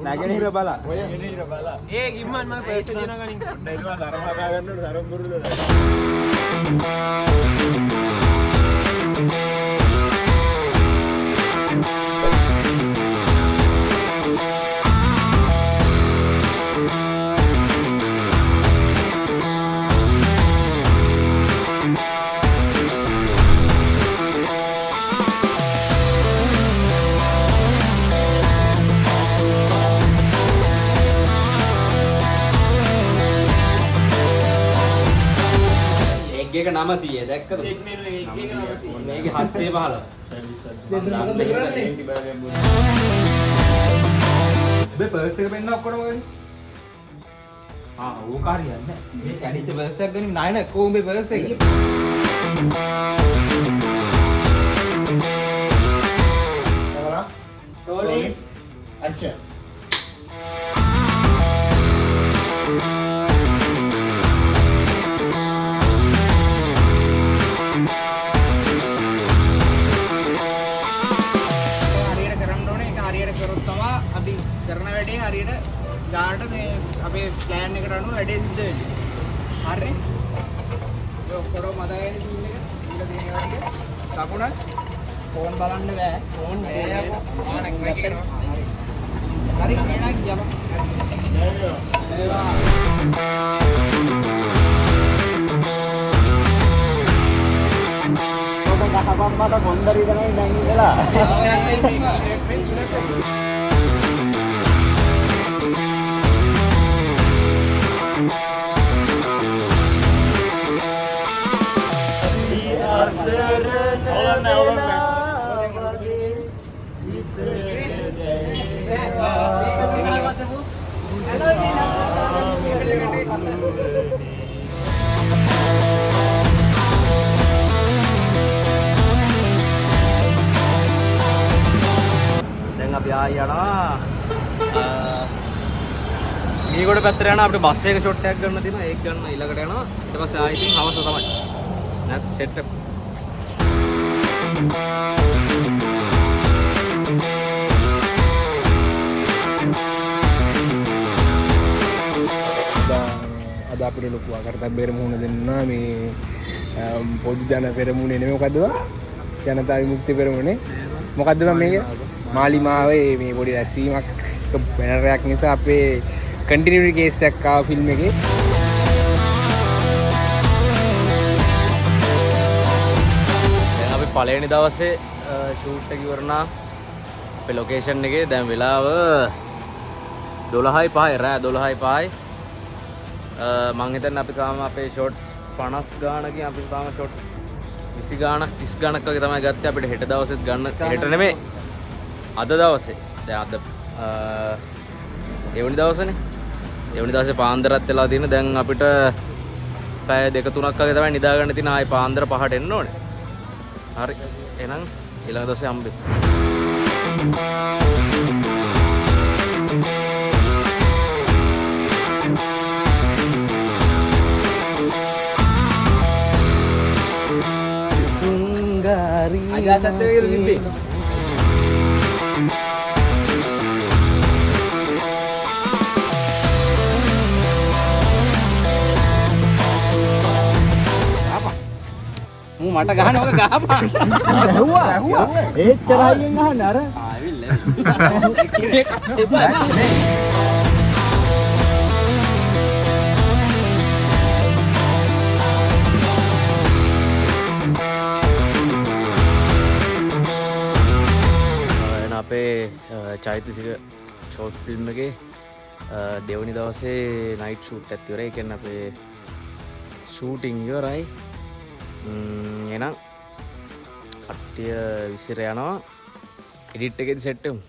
නැගෙනහිර බලා. ඒ ගිම්මන් මම පර්ස් එක දිනා ගනින්. එනවා ධර්මහදා ගන්නකොට ධර්ම බුරුල. එක 900 දැක්කද? මේකේ 715. බේ පර්ස් එක පෙන්න ඔක්කොම ගනි. ඕක හරියන්නේ නැහැ. මේ කැඩිච්ච පර්ස් එකක් ගනි නායන කොහොම මේ පර්ස් එක? टोली अच्छा අපි කරන වැඩේ හරියට ගානට මේ අපේ ප්ලෑන් එකට අනුව වැඩේ සිද්ධ වෙන්නේ. හරිනේ? ඔය ඔක්කොම මතකයි සීන් එක. ඊළ දෙන වැඩේ. සකුණ ෆෝන් බලන්න බෑ. ෆෝන් නෑ. ආනක් වැටිනවා. හරි. හරි එනක් යමු. ඒවා. ඔබ කහපම් මට කොන්දරි තමයි දැන් ඉඳලා. දැන් අපි ආයි යනවා මීගොඩ පැත්තට යනවා අපිට බස් එක ෂොට් එකක් ගන්න තියෙනවා ඒක ගන්න ඊළඟට යනවා ඊට පස්සේ ආයි ඉතින් හවස තමයි නැත් සෙට් එක අද අපිට ලොකු ආකාරයක් බෙරමුණ දෙන්නා මේ පොදු ජන පෙරමුණේ නෙමෙයි මොකද්ද ජනතා විමුක්ති පෙරමුණේ මොකද්ද මේක මාලිමාවේ මේ පොඩි රැස්වීමක් බැනරයක් නිසා අපේ කන්ටිනියුටි කේස් එකක් ආව ෆිල්ම් එකේ දැන් අපි පළවෙනි දවසේ ෂූට් එක ඉවරනා අපේ ලොකේෂන් එකේ දැන් වෙලාව 12:05 රෑ 12:05 මං හිතන්නේ අපි තාම අපේ ෂොට්ස් 50 ගානකින් අපි තාම ෂොට් 20 ගානක් 30 ගානක් වගේ තමයි ගත්තේ අපිට හෙට දවසෙත් ගන්න හෙට නෙමෙයි අද දවසේ දැන් අද එවනි දවසනේ එවනි දවසේ පාන්දරත් වෙලා තියෙන දැන් අපිට පැය 2-3ක් වගේ තමයි නිදා ගන්න තියෙන ආයි පාන්දර 5ට එන්න ඕනේ හරි එහෙනම් ඊළඟ දවසේ හම්බෙමු Agak satu lagi lebih. Apa? Mu mata gahan oke gak apa? ඇහුවා. එච්චරයියෙන් අහන්න අර. අපේ චෛතසික ෂෝට් ෆිල්ම් එකේ දෙවනි දවසේ නයිට් ෂූට් එකක් ඉවරයි. ඒ කියන්නේ අපේ ෂූටින් ඉවරයි. එහෙනම් කට්ටිය විසිර යනවා. එඩිට් එකේදී සෙට් වෙමු.